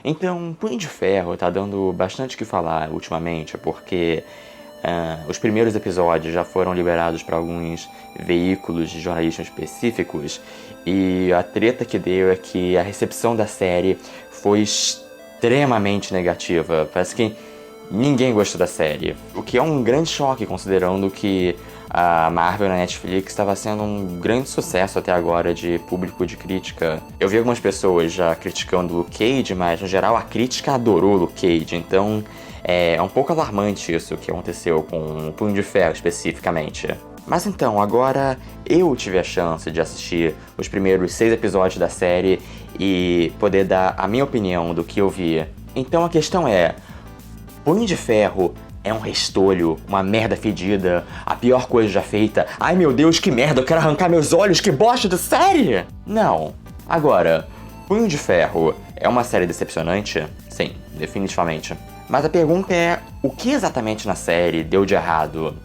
Então, Punho de Ferro tá dando bastante o que falar ultimamente, porque os primeiros episódios já foram liberados para alguns veículos de jornalismo específicos, e a treta que deu é que a recepção da série foi extremamente negativa. Parece que ninguém gostou da série, o que é um grande choque considerando que a Marvel na Netflix estava sendo um grande sucesso até agora de público de crítica. Eu vi algumas pessoas já criticando o Luke Cage, mas no geral a crítica adorou o Luke Cage, então é um pouco alarmante isso que aconteceu com o Punho de Ferro especificamente. Mas então, agora eu tive a chance de assistir os primeiros 6 episódios da série e poder dar a minha opinião do que eu vi. Então a questão é, Punho de Ferro é um restolho, uma merda fedida, a pior coisa já feita. Ai meu Deus, que merda, eu quero arrancar meus olhos, que bosta de série! Não. Agora, Punho de Ferro é uma série decepcionante? Sim, definitivamente. Mas a pergunta é, o que exatamente na série deu de errado?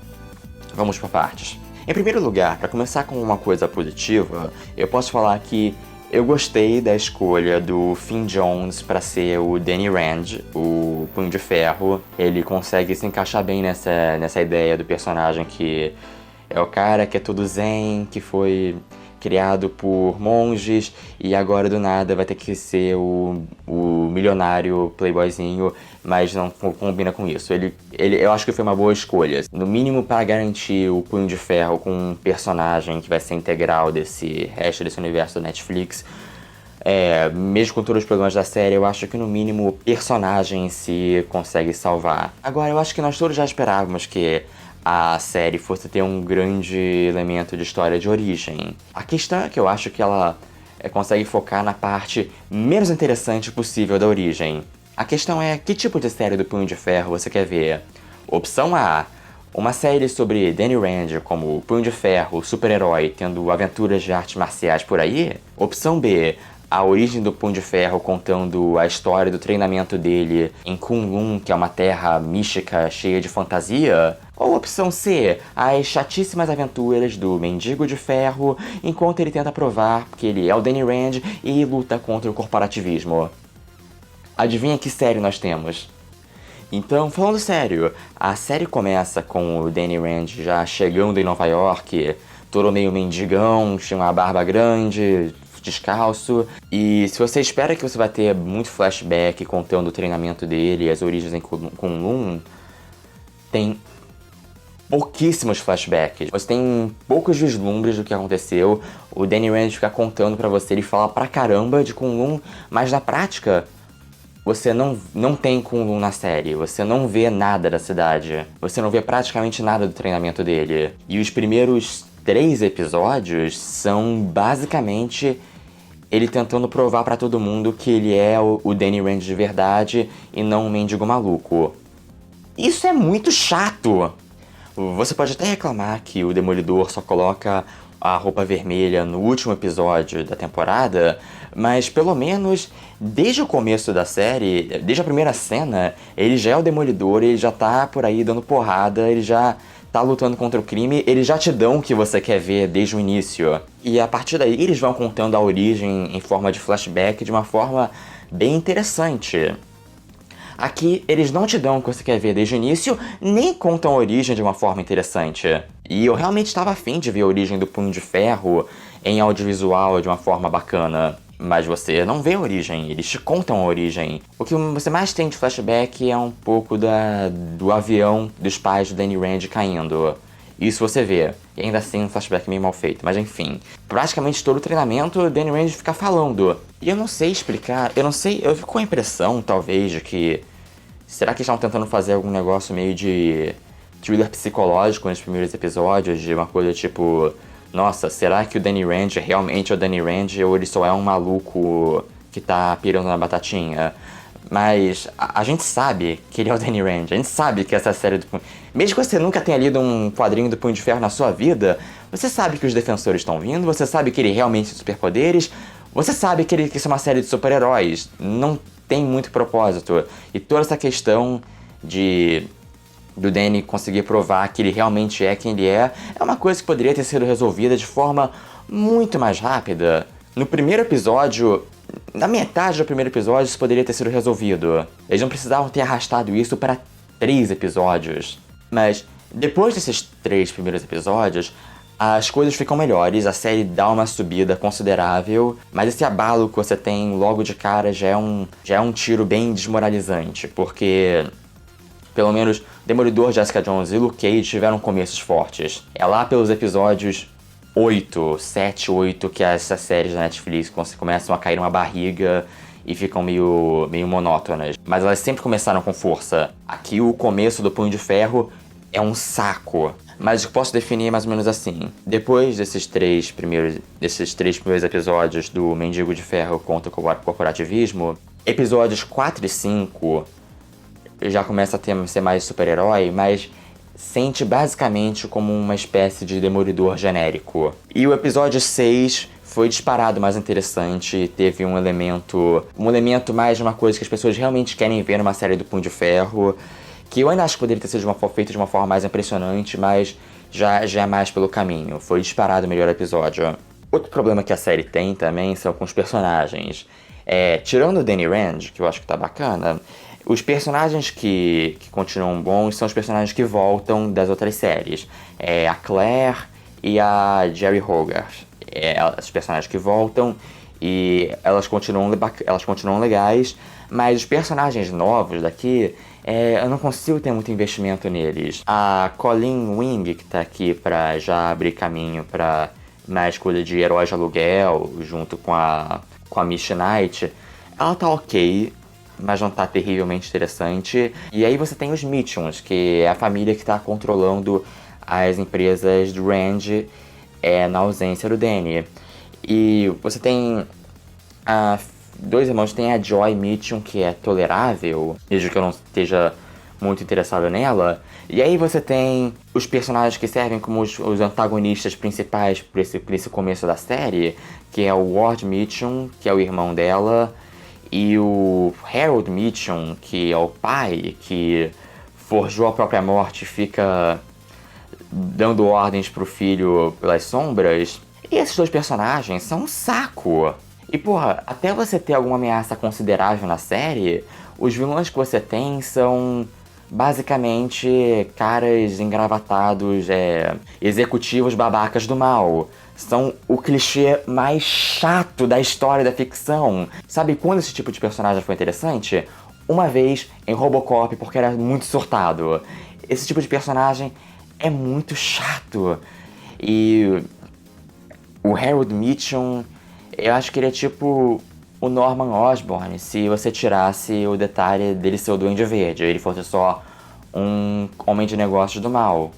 Vamos por partes. Em primeiro lugar, para começar com uma coisa positiva, eu posso falar que eu gostei da escolha do Finn Jones para ser o Danny Rand, o Punho de Ferro. Ele consegue se encaixar bem nessa ideia do personagem que é o cara que é todo zen, que foi criado por monges e agora do nada vai ter que ser o milionário playboyzinho, mas não combina com isso. Eu acho que foi uma boa escolha, no mínimo para garantir o Punho de Ferro com um personagem que vai ser integral desse resto desse universo da Netflix. Mesmo com todos os problemas da série, eu acho que no mínimo o personagem em si consegue salvar. Agora, eu acho que nós todos já esperávamos que a série fosse ter um grande elemento de história de origem. A questão é que eu acho que ela consegue focar na parte menos interessante possível da origem. A questão é, que tipo de série do Punho de Ferro você quer ver? Opção A, uma série sobre Danny Rand como Punho de Ferro, super-herói, tendo aventuras de artes marciais por aí? Opção B, a origem do Punho de Ferro contando a história do treinamento dele em Kunlun, que é uma terra mística cheia de fantasia? Ou opção C, as chatíssimas aventuras do Mendigo de Ferro enquanto ele tenta provar que ele é o Danny Rand e luta contra o corporativismo? Adivinha que série nós temos? Então, falando sério, a série começa com o Danny Rand já chegando em Nova York, todo meio mendigão, tinha uma barba grande, descalço, e se você espera que você vai ter muito flashback contando o treinamento dele e as origens em Kunlun, tem pouquíssimos flashbacks. Você tem poucos vislumbres do que aconteceu, o Danny Rand fica contando pra você, ele fala pra caramba de Kunlun, mas na prática você não tem Kunlun na série, você não vê nada da cidade, você não vê praticamente nada do treinamento dele. E os primeiros 3 episódios são basicamente ele tentando provar pra todo mundo que ele é o Danny Rand de verdade e não um mendigo maluco. Isso é muito chato! Você pode até reclamar que o Demolidor só coloca a roupa vermelha no último episódio da temporada, mas pelo menos desde o começo da série, desde a primeira cena, ele já é o Demolidor, ele já tá por aí dando porrada, ele já tá lutando contra o crime, eles já te dão o que você quer ver desde o início. E a partir daí eles vão contando a origem em forma de flashback de uma forma bem interessante. Aqui, eles não te dão o que você quer ver desde o início, nem contam a origem de uma forma interessante. E eu realmente estava afim de ver a origem do Punho de Ferro em audiovisual de uma forma bacana. Mas você não vê a origem, eles te contam a origem. O que você mais tem de flashback é um pouco do avião dos pais do Danny Rand caindo. Isso você vê. E ainda assim um flashback meio mal feito, mas enfim. Praticamente todo o treinamento, o Danny Rand fica falando. E eu não sei explicar, eu fico com a impressão, talvez, de que... Será que eles estavam tentando fazer algum negócio meio de thriller psicológico nos primeiros episódios? De uma coisa tipo... Nossa, será que o Danny Rand realmente é o Danny Rand ou ele só é um maluco que tá pirando na batatinha? Mas a gente sabe que ele é o Danny Rand, a gente sabe que essa série do... Mesmo que você nunca tenha lido um quadrinho do Punho de Ferro na sua vida, você sabe que os defensores estão vindo, você sabe que ele realmente tem superpoderes, você sabe que isso é uma série de super-heróis, não tem muito propósito. E toda essa questão de do Danny conseguir provar que ele realmente é quem ele é uma coisa que poderia ter sido resolvida de forma muito mais rápida. No primeiro episódio, na metade do primeiro episódio, isso poderia ter sido resolvido. Eles não precisavam ter arrastado isso para 3 episódios. Mas depois desses 3 primeiros episódios, as coisas ficam melhores, a série dá uma subida considerável, mas esse abalo que você tem logo de cara já é um tiro bem desmoralizante, porque pelo menos Demolidor, Jessica Jones e Luke Cage tiveram começos fortes. É lá pelos episódios 7, 8 que essas séries da Netflix começam a cair numa barriga e ficam meio monótonas. Mas elas sempre começaram com força. Aqui o começo do Punho de Ferro é um saco. Mas eu posso definir mais ou menos assim. Depois desses três primeiros episódios do Mendigo de Ferro contra o corporativismo, episódios 4 e 5 já começa a ser mais super-herói, mas sente basicamente como uma espécie de Demolidor genérico. E o episódio 6 foi disparado mais interessante, teve um elemento mais de uma coisa que as pessoas realmente querem ver numa série do Punho de Ferro, que eu ainda acho que poderia ter sido feito de uma forma mais impressionante, mas já é mais pelo caminho. Foi disparado o melhor episódio. Outro problema que a série tem também são com os personagens. Tirando o Danny Rand, que eu acho que tá bacana, os personagens que continuam bons são os personagens que voltam das outras séries. A Claire e a Jerry Hogarth. Os personagens que voltam e elas continuam legais, mas os personagens novos daqui, eu não consigo ter muito investimento neles. A Colleen Wing, que tá aqui pra já abrir caminho pra mais coisa de heróis de aluguel, junto com a Misty Knight, ela tá ok, mas não tá terrivelmente interessante. E aí você tem os Mitchums, que é a família que tá controlando as empresas do Rand na ausência do Danny. E você tem 2 irmãos, tem a Joy Mitchum, que é tolerável, mesmo que eu não esteja muito interessado nela. E aí você tem os personagens que servem como os antagonistas principais por esse começo da série, que é o Ward Mitchum, que é o irmão dela, e o Harold Mitchum, que é o pai, que forjou a própria morte e fica dando ordens pro filho pelas sombras. E esses 2 personagens são um saco. E porra, até você ter alguma ameaça considerável na série, os vilões que você tem são basicamente caras engravatados, executivos babacas do mal. São o clichê mais chato da história da ficção. Sabe quando esse tipo de personagem foi interessante? Uma vez em Robocop, porque era muito surtado. Esse tipo de personagem é muito chato. E o Harold Mitchum, eu acho que ele é tipo o Norman Osborn, se você tirasse o detalhe dele ser o Duende Verde, ele fosse só um homem de negócios do mal.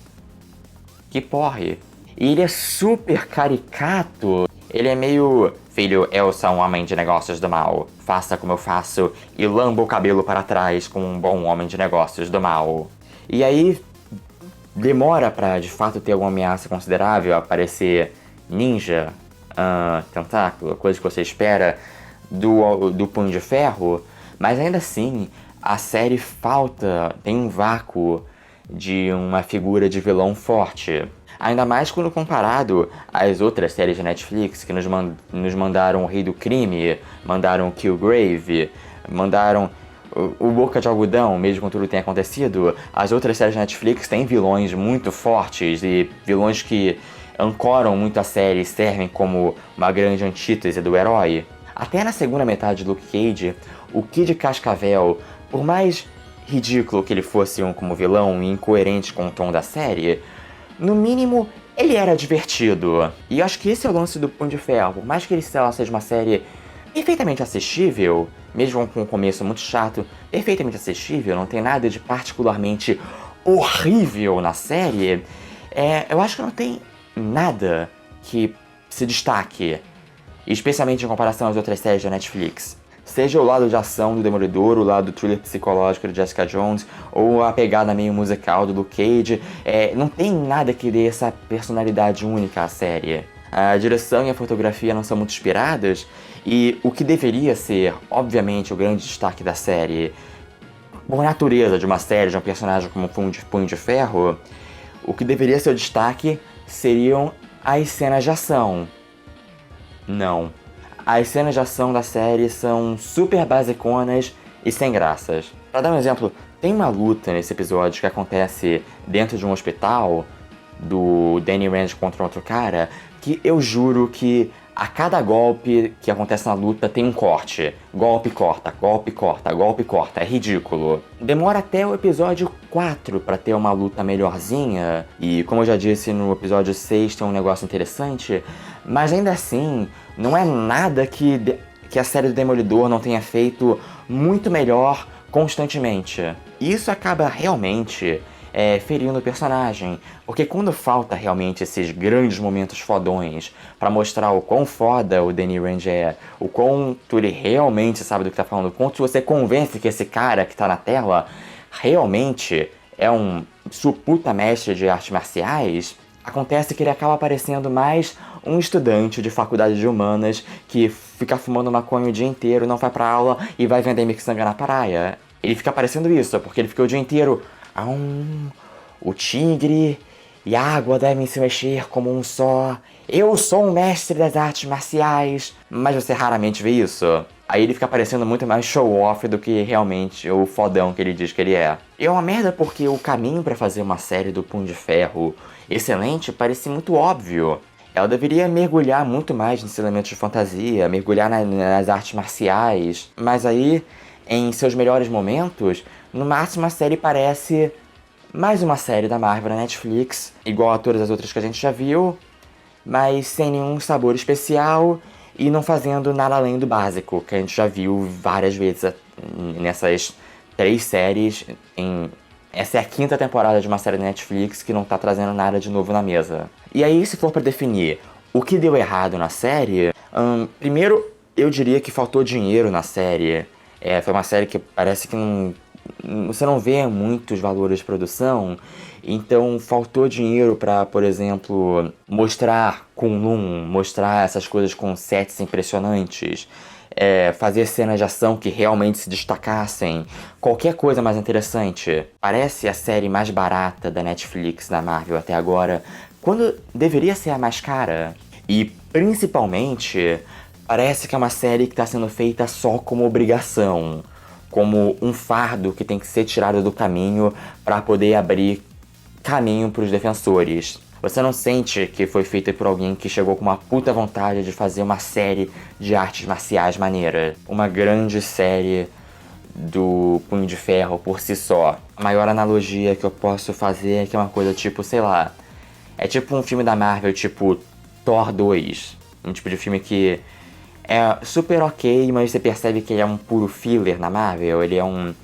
Que porre. E ele é super caricato. Ele é meio... Filho, eu sou um homem de negócios do mal. Faça como eu faço e lamba o cabelo para trás como um bom homem de negócios do mal. E aí, demora pra de fato ter alguma ameaça considerável, aparecer ninja, tentáculo, coisa que você espera do Punho de Ferro. Mas ainda assim, a série tem um vácuo de uma figura de vilão forte. Ainda mais quando comparado às outras séries de Netflix que nos mandaram o Rei do Crime, mandaram o Killgrave, mandaram o Boca de Algodão, mesmo quando tudo tenha acontecido. As outras séries de Netflix têm vilões muito fortes e vilões que ancoram muito a série e servem como uma grande antítese do herói. Até na segunda metade de Luke Cage, o Kid Cascavel, por mais ridículo que ele fosse como vilão e incoerente com o tom da série, no mínimo, ele era divertido. E eu acho que esse é o lance do Punho de Ferro. Por mais que ele seja uma série perfeitamente assistível, mesmo com um começo muito chato, perfeitamente assistível, não tem nada de particularmente horrível na série, eu acho que não tem nada que se destaque, especialmente em comparação às outras séries da Netflix. Seja o lado de ação do Demolidor, o lado do thriller psicológico de Jessica Jones, ou a pegada meio musical do Luke Cage, não tem nada que dê essa personalidade única à série. A direção e a fotografia não são muito inspiradas, e o que deveria ser, obviamente, o grande destaque da série, Por natureza de uma série, de um personagem como Punho de Ferro, o que deveria ser o destaque seriam as cenas de ação. Não. As cenas de ação da série são super basiconas e sem graças. Pra dar um exemplo, tem uma luta nesse episódio que acontece dentro de um hospital do Danny Rand contra outro cara, que eu juro que a cada golpe que acontece na luta tem um corte. Golpe corta, golpe corta, golpe corta. É ridículo. Demora até o episódio 4 pra ter uma luta melhorzinha. E como eu já disse no episódio 6, tem um negócio interessante. Mas ainda assim, não é nada que a série do Demolidor não tenha feito muito melhor constantemente. E isso acaba realmente ferindo o personagem, porque quando falta realmente esses grandes momentos fodões pra mostrar o quão foda o Danny Rand é, o quanto ele realmente sabe do que tá falando, o quanto você convence que esse cara que tá na tela realmente é um puta mestre de artes marciais, acontece que ele acaba parecendo mais um estudante de faculdade de humanas que fica fumando maconha o dia inteiro, não vai pra aula e vai vender miçanga na praia. Ele fica parecendo isso, porque ele fica o dia inteiro... o tigre e a água devem se mexer como um só. Eu sou um mestre das artes marciais. Mas você raramente vê isso. Aí ele fica parecendo muito mais show-off do que realmente o fodão que ele diz que ele é. E é uma merda porque o caminho pra fazer uma série do Punho de Ferro excelente parece muito óbvio. Ela deveria mergulhar muito mais nesses elementos de fantasia, mergulhar nas artes marciais. Mas aí, em seus melhores momentos, no máximo a série parece mais uma série da Marvel na Netflix, igual a todas as outras que a gente já viu, mas sem nenhum sabor especial e não fazendo nada além do básico, que a gente já viu várias vezes nessas 3 séries. Essa é a 5ª temporada de uma série da Netflix que não tá trazendo nada de novo na mesa. E aí, se for pra definir o que deu errado na série, primeiro eu diria que faltou dinheiro na série. Foi uma série que parece que você não vê muitos valores de produção, então faltou dinheiro pra, por exemplo, mostrar Kunlun, mostrar essas coisas com sets impressionantes, fazer cenas de ação que realmente se destacassem, qualquer coisa mais interessante. Parece a série mais barata da Netflix, da Marvel até agora, quando deveria ser a mais cara. E principalmente, parece que é uma série que está sendo feita só como obrigação, como um fardo que tem que ser tirado do caminho para poder abrir caminho para os defensores. Você não sente que foi feita por alguém que chegou com uma puta vontade de fazer uma série de artes marciais maneira. Uma grande série do Punho de Ferro por si só. A maior analogia que eu posso fazer é que é uma coisa tipo, sei lá, é tipo um filme da Marvel, tipo Thor 2. Um tipo de filme que é super ok, mas você percebe que ele é um puro filler na Marvel. Ele é um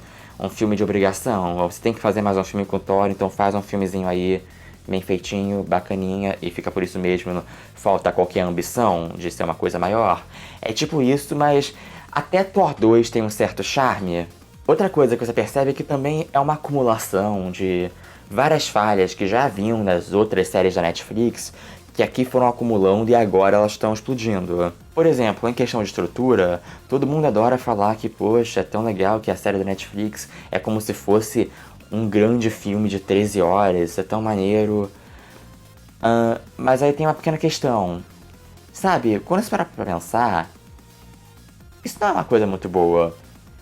filme de obrigação. Você tem que fazer mais um filme com Thor, então faz um filmezinho aí bem feitinho, bacaninha, e fica por isso mesmo, não falta qualquer ambição de ser uma coisa maior. É tipo isso, mas até Thor 2 tem um certo charme. Outra coisa que você percebe é que também é uma acumulação de várias falhas que já vinham das outras séries da Netflix, que aqui foram acumulando e agora elas estão explodindo. Por exemplo, em questão de estrutura, todo mundo adora falar que, poxa, é tão legal que a série da Netflix é como se fosse um grande filme de 13 horas, é tão maneiro. Mas aí tem uma pequena questão. Sabe, quando você parar pra pensar, isso não é uma coisa muito boa.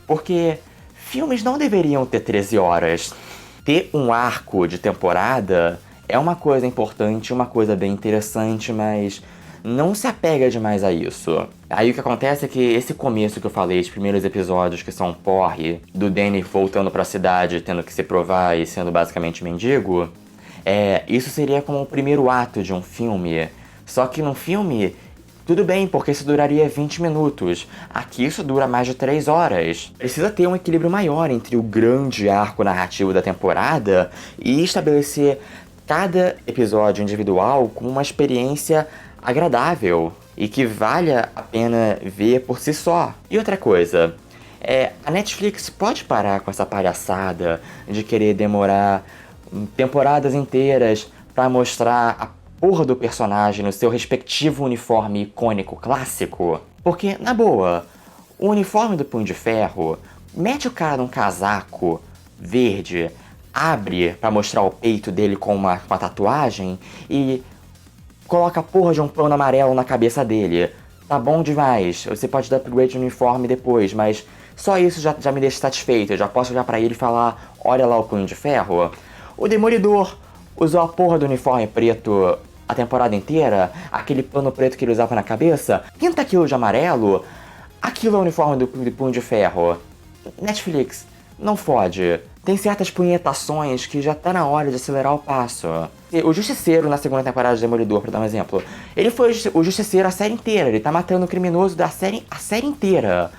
Porque filmes não deveriam ter 13 horas. Ter um arco de temporada é uma coisa importante, uma coisa bem interessante, mas não se apega demais a isso. Aí o que acontece é que esse começo que eu falei, os primeiros episódios que são porre, do Danny voltando pra cidade, tendo que se provar e sendo basicamente mendigo, isso seria como o primeiro ato de um filme. Só que num filme, tudo bem, porque isso duraria 20 minutos. Aqui isso dura mais de 3 horas. Precisa ter um equilíbrio maior entre o grande arco narrativo da temporada e estabelecer cada episódio individual com uma experiência agradável e que valha a pena ver por si só. E outra coisa, a Netflix pode parar com essa palhaçada de querer demorar temporadas inteiras pra mostrar a porra do personagem no seu respectivo uniforme icônico clássico? Porque, na boa, o uniforme do Punho de Ferro mete o cara num casaco verde abre pra mostrar o peito dele com uma tatuagem e coloca a porra de um pano amarelo na cabeça dele. Tá bom demais, você pode dar upgrade no uniforme depois, mas só isso já me deixa satisfeito. Eu já posso olhar pra ele e falar, olha lá o Punho de Ferro. O Demolidor usou a porra do uniforme preto a temporada inteira, aquele pano preto que ele usava na cabeça, pinta aquilo de amarelo, aquilo é o uniforme do Punho de Ferro. Netflix, não fode. Tem certas punhetações que já tá na hora de acelerar o passo. O Justiceiro na segunda temporada de Demolidor, pra dar um exemplo, ele foi o Justiceiro a série inteira, ele tá matando o criminoso a série inteira.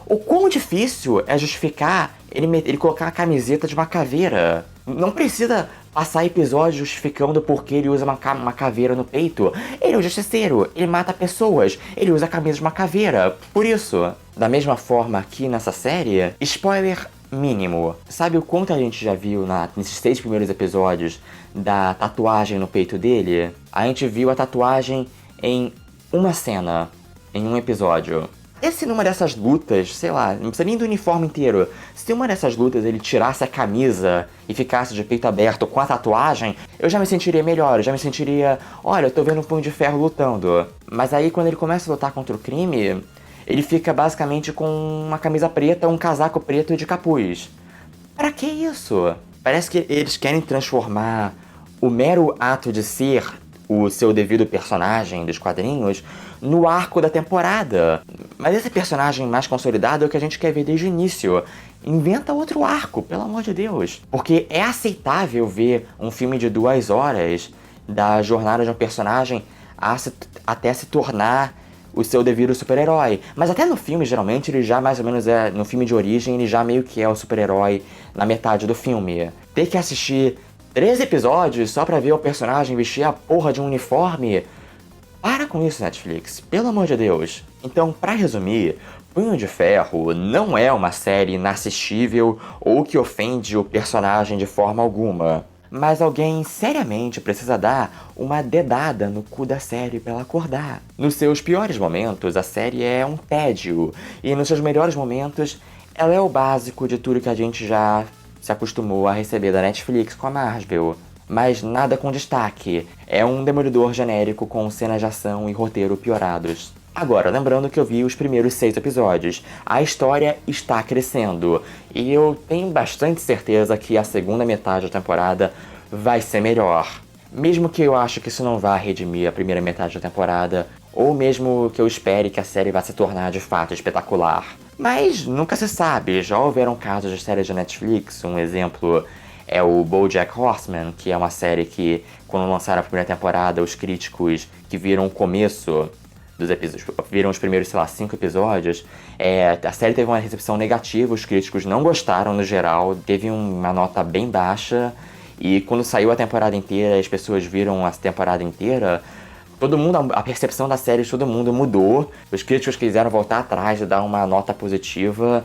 O quão difícil é justificar ele colocar a camiseta de uma caveira. Não precisa passar episódio justificando porque ele usa uma caveira no peito. Ele é o Justiceiro, ele mata pessoas, ele usa a camisa de uma caveira. Por isso, da mesma forma aqui nessa série, spoiler mínimo. Sabe o quanto a gente já viu nesses 6 primeiros episódios da tatuagem no peito dele? A gente viu a tatuagem em uma cena, em um episódio. E se numa dessas lutas, sei lá, não precisa nem do uniforme inteiro, se numa dessas lutas ele tirasse a camisa e ficasse de peito aberto com a tatuagem, eu já me sentiria melhor, eu já me sentiria, olha, eu tô vendo um Punho de Ferro lutando. Mas aí quando ele começa a lutar contra o crime, ele fica basicamente com uma camisa preta, um casaco preto e de capuz. Pra que isso? Parece que eles querem transformar o mero ato de ser o seu devido personagem dos quadrinhos no arco da temporada. Mas esse personagem mais consolidado é o que a gente quer ver desde o início. Inventa outro arco, pelo amor de Deus. Porque é aceitável ver um filme de 2 horas da jornada de um personagem até se tornar o seu devido super-herói. Mas até no filme, geralmente, ele já mais ou menos é... No filme de origem, ele já meio que é o super-herói na metade do filme. Ter que assistir 3 episódios só pra ver o personagem vestir a porra de um uniforme? Para com isso, Netflix. Pelo amor de Deus. Então, pra resumir, Punho de Ferro não é uma série inassistível ou que ofende o personagem de forma alguma. Mas alguém seriamente precisa dar uma dedada no cu da série pra ela acordar. Nos seus piores momentos, a série é um tédio. E nos seus melhores momentos, ela é o básico de tudo que a gente já se acostumou a receber da Netflix com a Marvel. Mas nada com destaque. É um Demolidor genérico com cenas de ação e roteiro piorados. Agora, lembrando que eu vi os primeiros 6 episódios. A história está crescendo. E eu tenho bastante certeza que a segunda metade da temporada vai ser melhor. Mesmo que eu acho que isso não vá redimir a primeira metade da temporada, ou mesmo que eu espere que a série vá se tornar de fato espetacular. Mas nunca se sabe, já houveram casos de séries de Netflix, um exemplo é o BoJack Horseman, que é uma série que, quando lançaram a primeira temporada, os críticos que viram o começo dos episódios, viram os primeiros, 5 episódios, a série teve uma recepção negativa, os críticos não gostaram no geral, teve uma nota bem baixa, e quando saiu a temporada inteira, as pessoas viram a temporada inteira, todo mundo, a percepção da série de todo mundo mudou, os críticos quiseram voltar atrás e dar uma nota positiva,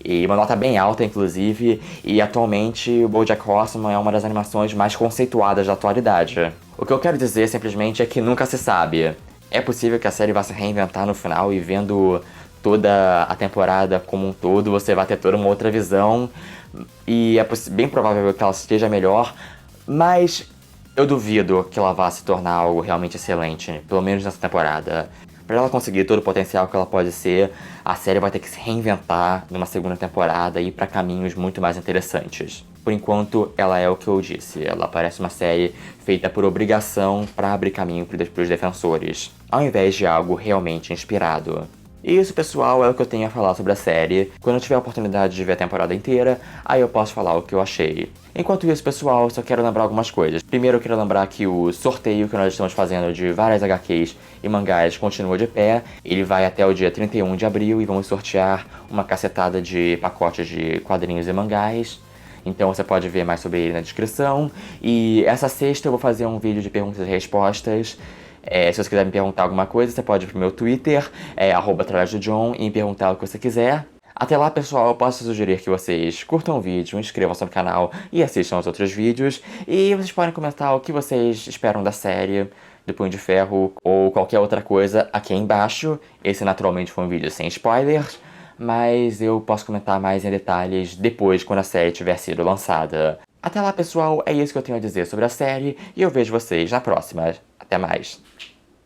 e uma nota bem alta, inclusive, e atualmente o BoJack Horseman é uma das animações mais conceituadas da atualidade. O que eu quero dizer simplesmente é que nunca se sabe. É possível que a série vá se reinventar no final e vendo toda a temporada como um todo, você vai ter toda uma outra visão, e é bem provável que ela esteja melhor, mas eu duvido que ela vá se tornar algo realmente excelente, pelo menos nessa temporada. Para ela conseguir todo o potencial que ela pode ser, a série vai ter que se reinventar numa segunda temporada e ir para caminhos muito mais interessantes. Por enquanto, ela é o que eu disse, ela parece uma série feita por obrigação para abrir caminho para os defensores, ao invés de algo realmente inspirado. E isso, pessoal, é o que eu tenho a falar sobre a série. Quando eu tiver a oportunidade de ver a temporada inteira, aí eu posso falar o que eu achei. Enquanto isso, pessoal, só quero lembrar algumas coisas. Primeiro, eu quero lembrar que o sorteio que nós estamos fazendo de várias HQs e mangás continua de pé. Ele vai até o dia 31 de abril e vamos sortear uma cacetada de pacotes de quadrinhos e mangás. Então você pode ver mais sobre ele na descrição. E essa sexta eu vou fazer um vídeo de perguntas e respostas. Se você quiser me perguntar alguma coisa, você pode ir pro meu Twitter, @atravesdojohn, e me perguntar o que você quiser. Até lá, pessoal, eu posso sugerir que vocês curtam o vídeo, inscrevam-se no canal e assistam aos outros vídeos. E vocês podem comentar o que vocês esperam da série, do Punho de Ferro ou qualquer outra coisa aqui embaixo. Esse naturalmente foi um vídeo sem spoilers, mas eu posso comentar mais em detalhes depois, quando a série tiver sido lançada. Até lá, pessoal, é isso que eu tenho a dizer sobre a série, e eu vejo vocês na próxima. Até mais.